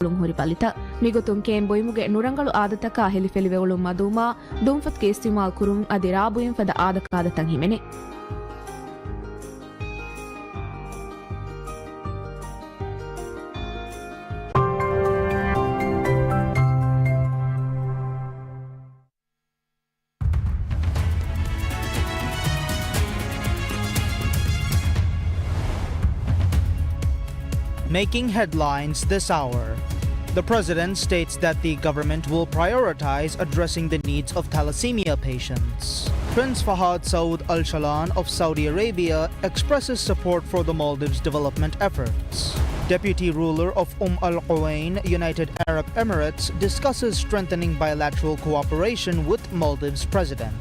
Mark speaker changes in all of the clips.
Speaker 1: ಹುರಿ ಪಾಲಿತ ಮಿಗುತುಂ ಕೇಂಬೊಯ್ಮುಗೆ ನುರಂಗಳು ಆದತಕ ಹೆಲಿಫೆಲಿವೆಗಳು ಮದುಮಾ ದುಂಫತ್ ಕೇಸ್ತಿಮಾಲ್ ಕುರುಂ ಅದಿ ರಾಬುಯಿಂ ಫದ ಆದಕಾದತಂ ಹಿಮೆನೆ
Speaker 2: Making headlines this hour. The president states that the government will prioritize addressing the needs of thalassemia patients. Prince Fahad Saud Al Shalan of Saudi Arabia expresses support for the Maldives' development efforts. Deputy ruler of Al Quwain, United Arab Emirates, discusses strengthening bilateral cooperation with Maldives' president.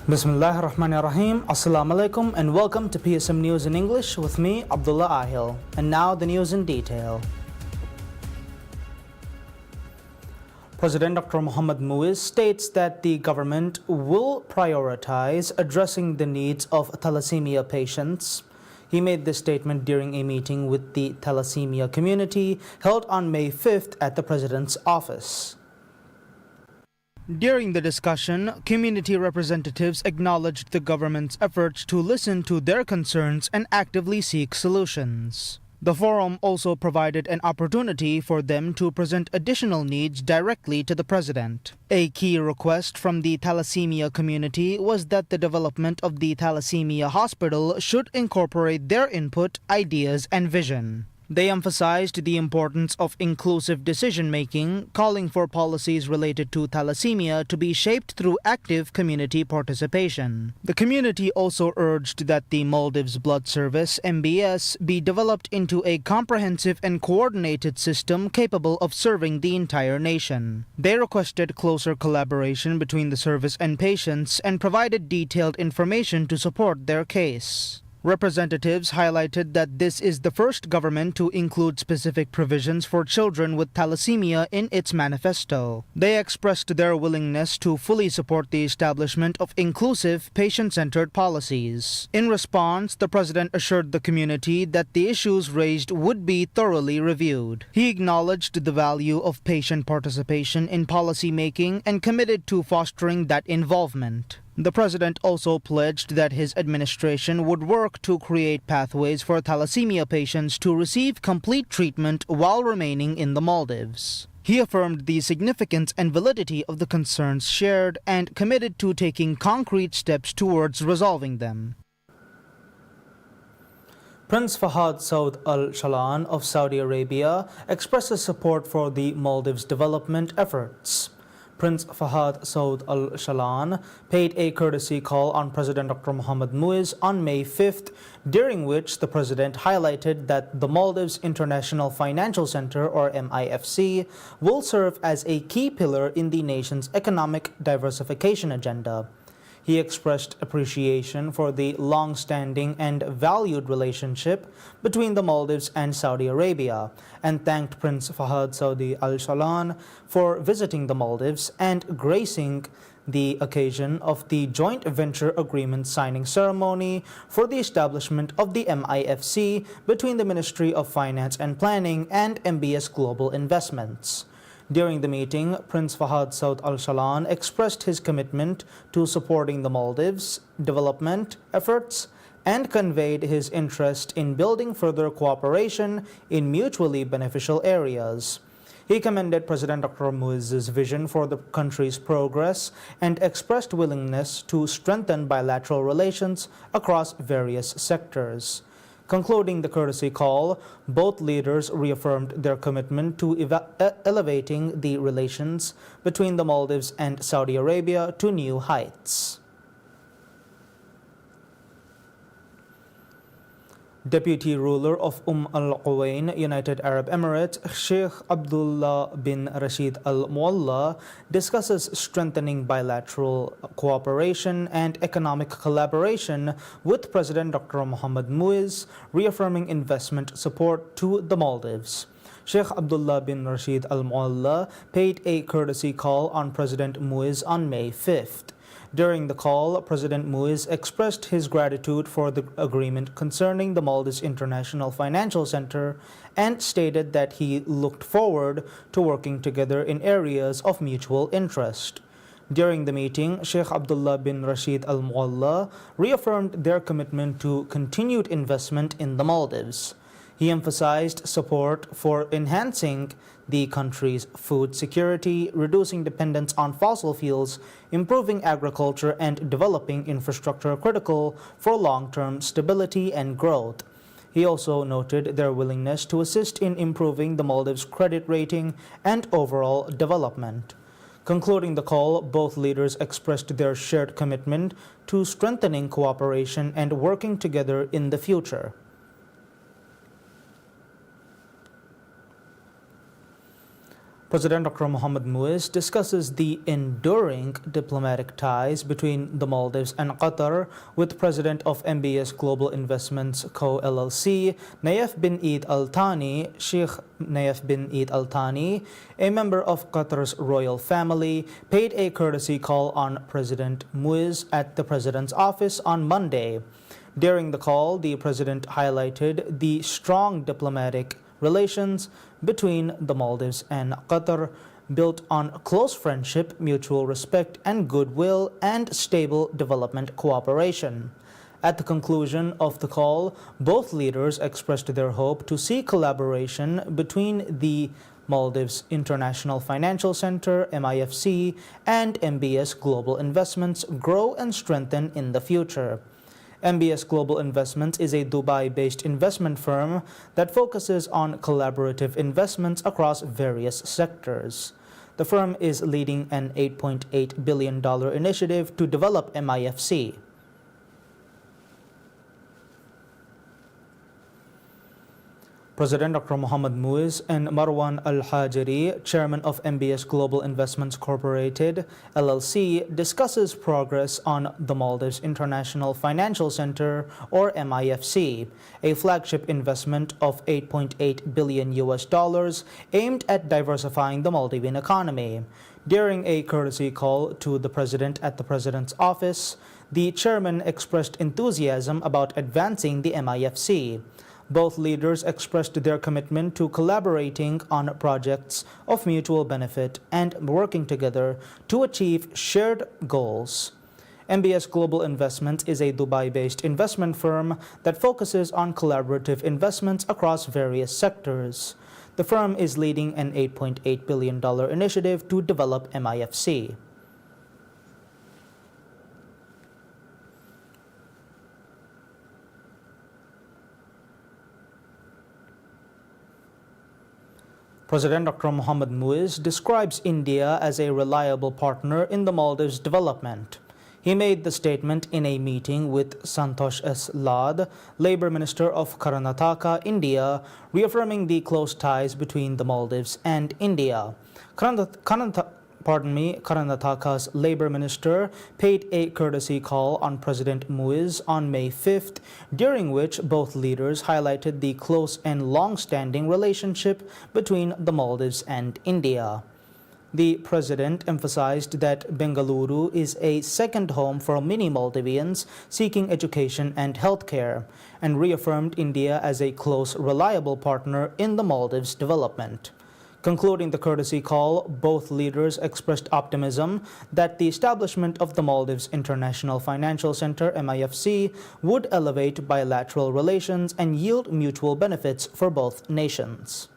Speaker 2: Bismillahir Rahmanir Rahim. Assalamu alaikum and welcome to PSM News in English with me, Abdullah Ahil. And now the news in detail. President Dr. Mohammad Muiz states that the government will prioritize addressing the needs of thalassemia patients. He made this statement during a meeting with the thalassemia community held on May 5th at the president's office. During the discussion, community representatives acknowledged the government's efforts to listen to their concerns and actively seek solutions. The forum also provided an opportunity for them to present additional needs directly to the president. A key request from the thalassemia community was that the development of the thalassemia hospital should incorporate their input, ideas, and vision. They emphasized the importance of inclusive decision-making, calling for policies related to thalassemia to be shaped through active community participation. The community also urged that the Maldives Blood Service, MBS, be developed into a comprehensive and coordinated system capable of serving the entire nation. They requested closer collaboration between the service and patients and provided detailed information to support their case. Representatives highlighted that this is the first government to include specific provisions for children with thalassemia in its manifesto. They expressed their willingness to fully support the establishment of inclusive, patient-centered policies. In response, the president assured the community that the issues raised would be thoroughly reviewed. He acknowledged the value of patient participation in policy making and committed to fostering that involvement. The president also pledged that his administration would work to create pathways for thalassemia patients to receive complete treatment while remaining in the Maldives. He affirmed the significance and validity of the concerns shared and committed to taking concrete steps towards resolving them. Prince Fahad Saud Al Shalan of Saudi Arabia expresses support for the Maldives' development efforts. Prince Fahad Saud Al Shalan paid a courtesy call on President Dr. Mohammad Muiz on May 5th, during which the president highlighted that the Maldives International Financial Center, or MIFC, will serve as a key pillar in the nation's economic diversification agenda. He expressed appreciation for the long-standing and valued relationship between the Maldives and Saudi Arabia and thanked Prince Fahad Saudi Al Shalan for visiting the Maldives and gracing the occasion of the joint venture agreement signing ceremony for the establishment of the MIFC between the Ministry of Finance and Planning and MBS Global Investments. During the meeting, Prince Fahad Saud Al Shalan expressed his commitment to supporting the Maldives' development efforts and conveyed his interest in building further cooperation in mutually beneficial areas. He commended President Dr. Muiz's vision for the country's progress and expressed willingness to strengthen bilateral relations across various sectors. Concluding the courtesy call, both leaders reaffirmed their commitment to elevating the relations between the Maldives and Saudi Arabia to new heights. Deputy ruler of Al Quwain, United Arab Emirates, Sheikh Abdullah bin Rashid Al Mualla, discusses strengthening bilateral cooperation and economic collaboration with President Dr. Mohammad Muiz, reaffirming investment support to the Maldives. Sheikh Abdullah bin Rashid Al Mualla paid a courtesy call on President Muiz on May 5th. During the call, President Muiz expressed his gratitude for the agreement concerning the Maldives International Financial Center and stated that he looked forward to working together in areas of mutual interest. During the meeting, Sheikh Abdullah bin Rashid Al Mualla reaffirmed their commitment to continued investment in the Maldives. He emphasized support for enhancing the country's food security, reducing dependence on fossil fuels, improving agriculture, and developing infrastructure critical for long-term stability and growth. He also noted their willingness to assist in improving the Maldives' credit rating and overall development. Concluding the call, both leaders expressed their shared commitment to strengthening cooperation and working together in the future. President Dr. Mohamed Muiz discusses the enduring diplomatic ties between the Maldives and Qatar with President of MBS Global Investments Co. LLC, Nayef bin Eid Al Thani. Sheikh Nayef bin Eid Al Thani, a member of Qatar's royal family, paid a courtesy call on President Muiz at the President's office on Monday. During the call, the President highlighted the strong diplomatic relations between the Maldives and Qatar, built on close friendship, mutual respect and goodwill, and stable development cooperation. At the conclusion of the call, both leaders expressed their hope to see collaboration between the Maldives International Financial Center, MIFC, and MBS Global Investments grow and strengthen in the future. MBS Global Investments is a Dubai-based investment firm that focuses on collaborative investments across various sectors. The firm is leading an $8.8 billion initiative to develop MIFC. President Dr. Mohamed Muiz and Marwan Al-Hajari, chairman of MBS Global Investments Corporated, LLC, discusses progress on the Maldives International Financial Center, or MIFC, a flagship investment of $8.8 billion aimed at diversifying the Maldivian economy. During a courtesy call to the President at the President's office, the chairman expressed enthusiasm about advancing the MIFC. Both leaders expressed their commitment to collaborating on projects of mutual benefit and working together to achieve shared goals. MBS Global Investments is a Dubai-based investment firm that focuses on collaborative investments across various sectors. The firm is leading an $8.8 billion initiative to develop MIFC. President Dr. Mohamed Muiz describes India as a reliable partner in the Maldives' development. He made the statement in a meeting with Santosh S. Lad, Labour Minister of Karnataka, India, reaffirming the close ties between the Maldives and India. Karnataka's Labour Minister paid a courtesy call on President Muiz on May 5th, during which both leaders highlighted the close and long-standing relationship between the Maldives and India. The President emphasized that Bengaluru is a second home for many Maldivians seeking education and healthcare, and reaffirmed India as a close, reliable partner in the Maldives' development. Concluding the courtesy call, both leaders expressed optimism that the establishment of the Maldives International Financial Center, MIFC, would elevate bilateral relations and yield mutual benefits for both nations.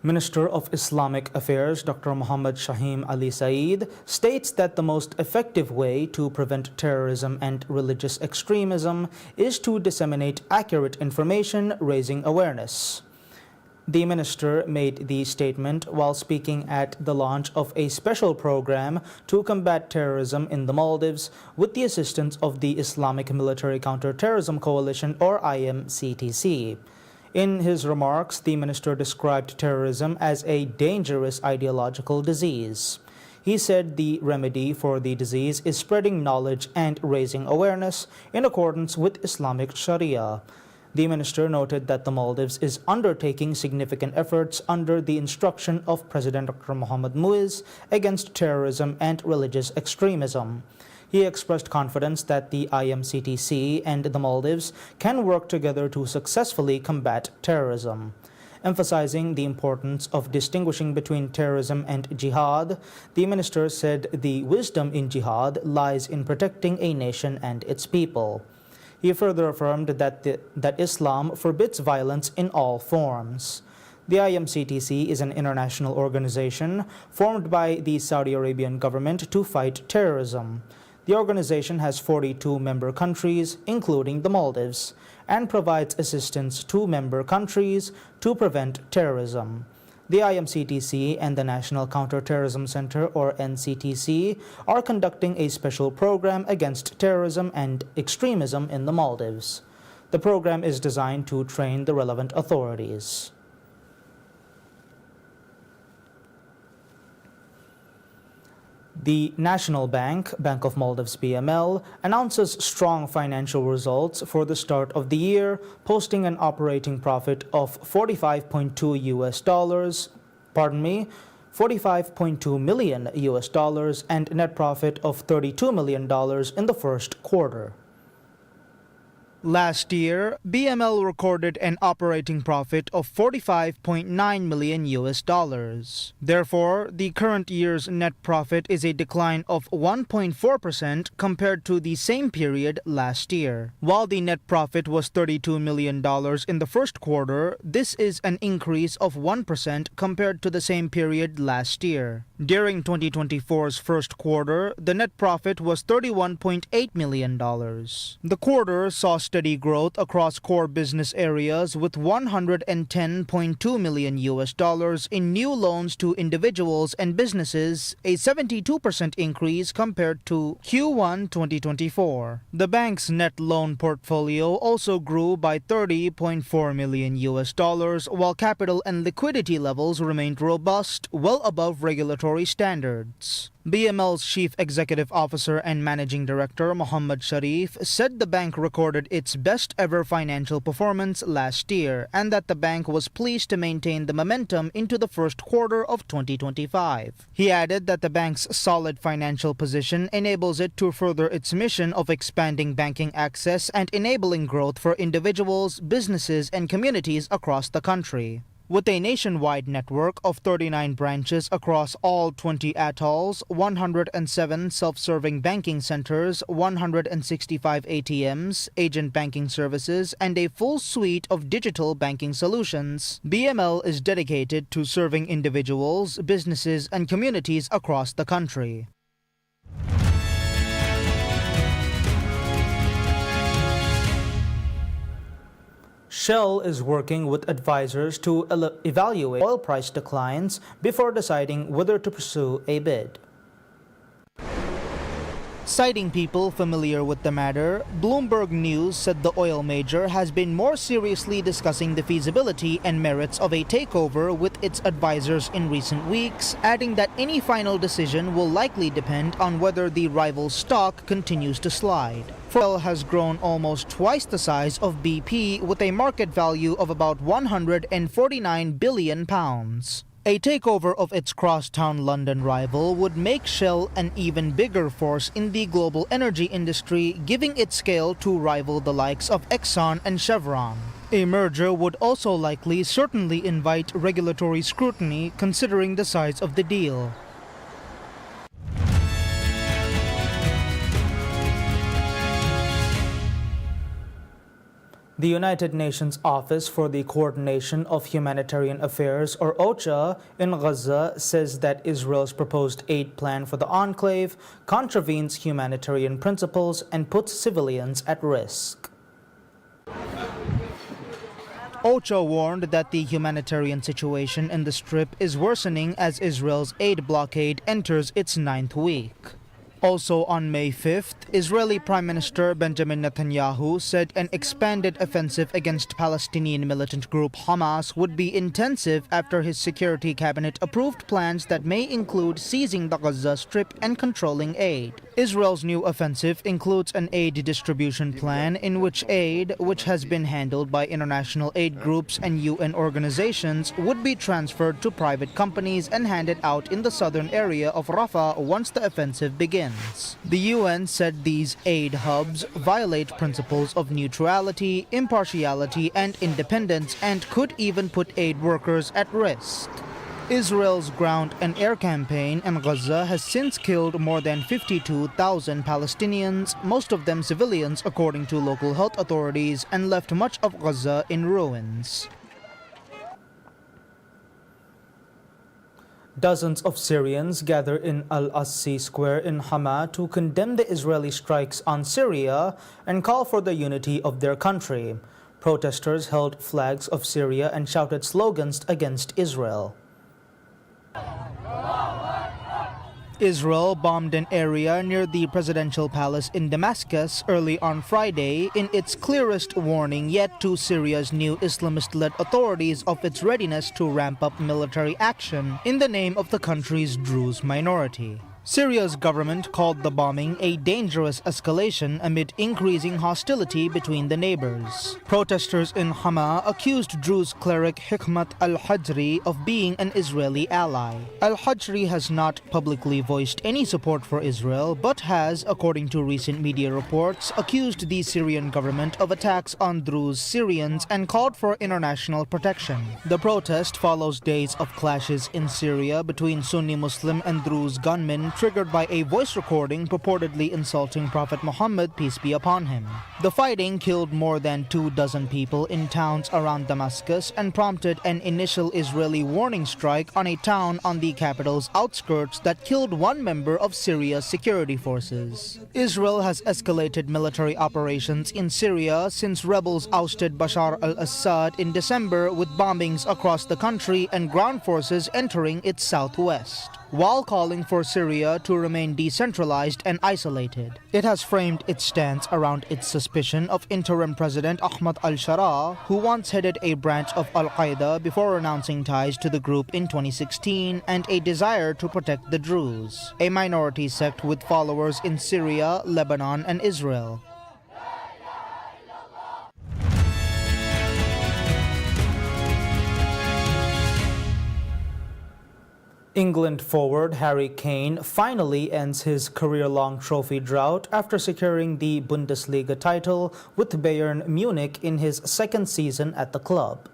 Speaker 2: Minister of Islamic Affairs Dr. Muhammad Shaheen Ali Saeed states that the most effective way to prevent terrorism and religious extremism is to disseminate accurate information, raising awareness. The minister made the statement while speaking at the launch of a special program to combat terrorism in the Maldives with the assistance of the Islamic Military Counter-Terrorism Coalition, or IMCTC. In his remarks, the minister described terrorism as a dangerous ideological disease. He said the remedy for the disease is spreading knowledge and raising awareness in accordance with Islamic Sharia. The minister noted that the Maldives is undertaking significant efforts under the instruction of President Dr. Mohamed Muiz against terrorism and religious extremism. He expressed confidence that the IMCTC and the Maldives can work together to successfully combat terrorism. Emphasizing the importance of distinguishing between terrorism and jihad, the minister said the wisdom in jihad lies in protecting a nation and its people. He further affirmed that Islam forbids violence in all forms. The IMCTC is an international organization formed by the Saudi Arabian government to fight terrorism. The organization has 42 member countries, including the Maldives, and provides assistance to member countries to prevent terrorism. The IMCTC and the National Counterterrorism Center, or NCTC, are conducting a special program against terrorism and extremism in the Maldives. The program is designed to train the relevant authorities. The National Bank, Bank of Maldives BML, announces strong financial results for the start of the year, posting an operating profit of $45.2 million and net profit of $32 million in the first quarter. Last year, BML recorded an operating profit of $45.9 million. Therefore, the current year's net profit is a decline of 1.4% compared to the same period last year. While the net profit was $32 million in the first quarter, this is an increase of 1% compared to the same period last year. During 2024's first quarter, the net profit was $31.8 million. The quarter saw steady growth across core business areas with $110.2 million in new loans to individuals and businesses, a 72% increase compared to Q1 2024. The bank's net loan portfolio also grew by $30.4 million, while capital and liquidity levels remained robust, well above regulatory standards. BML's Chief Executive Officer and Managing Director Mohammad Sharif said the bank recorded its best ever financial performance last year and that the bank was pleased to maintain the momentum into the first quarter of 2025. He added that the bank's solid financial position enables it to further its mission of expanding banking access and enabling growth for individuals, businesses, and communities across the country. With a nationwide network of 39 branches across all 20 atolls, 107 self-serving banking centers, 165 ATMs, agent banking services, and a full suite of digital banking solutions, BML is dedicated to serving individuals, businesses, and communities across the country. Shell is working with advisors to evaluate oil price declines before deciding whether to pursue a bid. Citing people familiar with the matter, Bloomberg News said the oil major has been more seriously discussing the feasibility and merits of a takeover with its advisors in recent weeks, adding that any final decision will likely depend on whether the rival stock continues to slide. Shell has grown almost twice the size of BP with a market value of about £149 billion. A takeover of its crosstown London rival would make Shell an even bigger force in the global energy industry, giving it scale to rival the likes of Exxon and Chevron. A merger would also certainly invite regulatory scrutiny considering the size of the deal. The United Nations Office for the Coordination of Humanitarian Affairs, or OCHA, in Gaza says that Israel's proposed aid plan for the enclave contravenes humanitarian principles and puts civilians at risk. OCHA warned that the humanitarian situation in the Strip is worsening as Israel's aid blockade enters its 9th week. Also on May 5th, Israeli Prime Minister Benjamin Netanyahu said an expanded offensive against Palestinian militant group Hamas would be intensive after his security cabinet approved plans that may include seizing the Gaza Strip and controlling aid. Israel's new offensive includes an aid distribution plan in which aid, which has been handled by international aid groups and UN organizations, would be transferred to private companies and handed out in the southern area of Rafah once the offensive begins. The UN said these aid hubs violate principles of neutrality, impartiality, and independence and could even put aid workers at risk. Israel's ground and air campaign in Gaza has since killed more than 52,000 Palestinians, most of them civilians according to local health authorities, and left much of Gaza in ruins. Dozens of Syrians gather in Al-Assi Square in Hama to condemn the Israeli strikes on Syria and call for the unity of their country. Protesters held flags of Syria and shouted slogans against Israel. Israel bombed an area near the presidential palace in Damascus early on Friday in its clearest warning yet to Syria's new Islamist-led authorities of its readiness to ramp up military action in the name of the country's Druze minority. Syria's government called the bombing a dangerous escalation amid increasing hostility between the neighbors. Protesters in Hama accused Druze cleric Hikmat al-Hajri of being an Israeli ally. Al-Hajri has not publicly voiced any support for Israel, but has, according to recent media reports, accused the Syrian government of attacks on Druze Syrians and called for international protection. The protest follows days of clashes in Syria between Sunni Muslim and Druze gunmen triggered by a voice recording purportedly insulting Prophet Muhammad, peace be upon him. The fighting killed more than 24 people in towns around Damascus and prompted an initial Israeli warning strike on a town on the capital's outskirts that killed one member of Syria's security forces. Israel has escalated military operations in Syria since rebels ousted Bashar al-Assad in December, with bombings across the country and ground forces entering its southwest, while calling for Syria to remain decentralized and isolated. It has framed its stance around its suspicion of interim President Ahmad al-Sharaa, who once headed a branch of al-Qaeda before renouncing ties to the group in 2016, and a desire to protect the Druze, a minority sect with followers in Syria, Lebanon, and Israel. England forward Harry Kane finally ends his career-long trophy drought after securing the Bundesliga title with Bayern Munich in his second season at the club.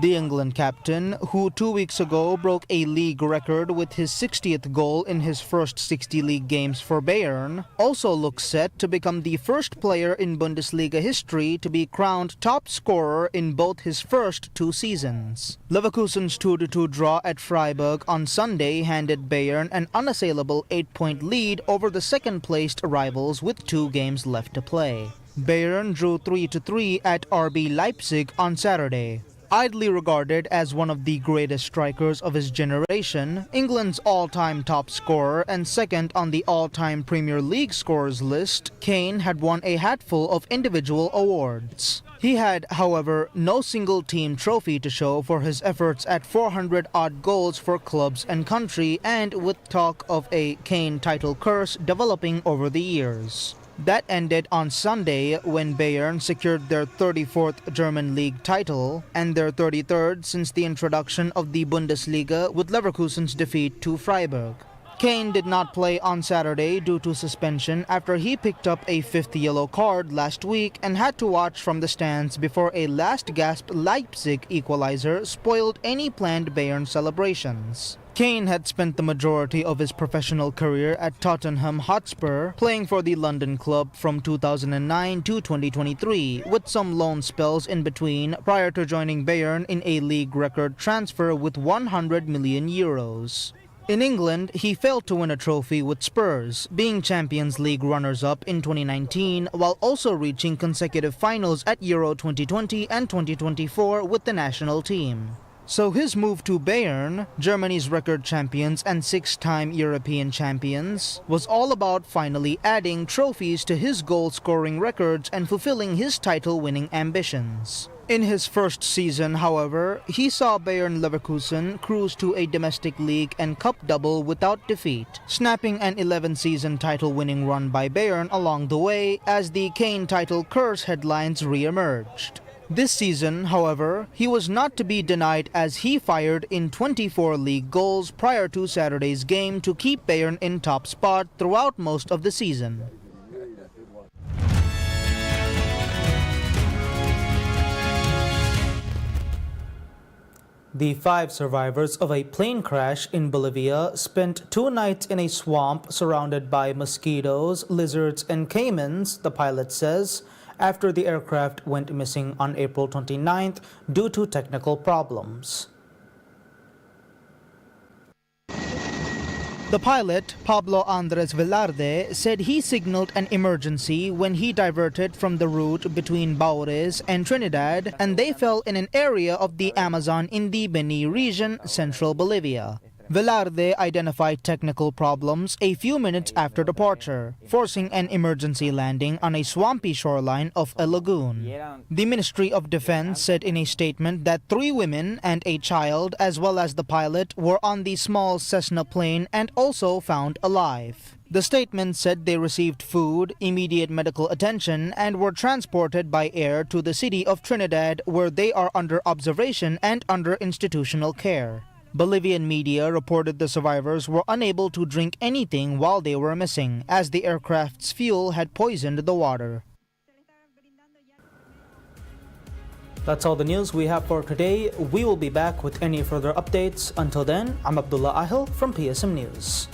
Speaker 2: The England captain, who 2 weeks ago broke a league record with his 60th goal in his first 60 league games for Bayern, also looks set to become the first player in Bundesliga history to be crowned top scorer in both his first 2 seasons. Leverkusen's 2-2 draw at Freiburg on Sunday handed Bayern an unassailable 8-point lead over the second-placed rivals with 2 games left to play. Bayern drew 3-3 at RB Leipzig on Saturday. Idly regarded as one of the greatest strikers of his generation, England's all-time top scorer and second on the all-time Premier League scorers list, Kane had won a hatful of individual awards. He had, however, no single team trophy to show for his efforts at 400-odd goals for clubs and country, and with talk of a Kane title curse developing over the years. That ended on Sunday when Bayern secured their 34th German league title and their 33rd since the introduction of the Bundesliga with Leverkusen's defeat to Freiburg. Kane did not play on Saturday due to suspension after he picked up a 5th yellow card last week and had to watch from the stands before a last-gasp Leipzig equalizer spoiled any planned Bayern celebrations. Kane had spent the majority of his professional career at Tottenham Hotspur, playing for the London club from 2009 to 2023, with some loan spells in between prior to joining Bayern in a league record transfer with 100 million euros. In England, he failed to win a trophy with Spurs, being Champions League runners-up in 2019, while also reaching consecutive finals at Euro 2020 and 2024 with the national team. So his move to Bayern, Germany's record champions and six-time European champions, was all about finally adding trophies to his goal-scoring records and fulfilling his title-winning ambitions. In his first season, however, he saw Bayern Leverkusen cruise to a domestic league and cup double without defeat, snapping an 11-season title-winning run by Bayern along the way as the Kane title curse headlines re-emerged. This season, however, he was not to be denied as he fired in 24 league goals prior to Saturday's game to keep Bayern in top spot throughout most of the season. The 5 survivors of a plane crash in Bolivia spent 2 nights in a swamp surrounded by mosquitoes, lizards, and caimans, the pilot says, after the aircraft went missing on April 29th due to technical problems. The pilot, Pablo Andres Velarde, said he signaled an emergency when he diverted from the route between Baures and Trinidad, and they fell in an area of the Amazon in the Beni region, central Bolivia. Velarde identified technical problems a few minutes after departure, forcing an emergency landing on a swampy shoreline of a lagoon. The Ministry of Defense said in a statement that 3 women and a child, as well as the pilot, were on the small Cessna plane and also found alive. The statement said they received food, immediate medical attention, and were transported by air to the city of Trinidad, where they are under observation and under institutional care. Bolivian media reported the survivors were unable to drink anything while they were missing, as the aircraft's fuel had poisoned the water. That's all the news we have for today. We will be back with any further updates. Until then, I'm Abdullah Ahil from PSM News.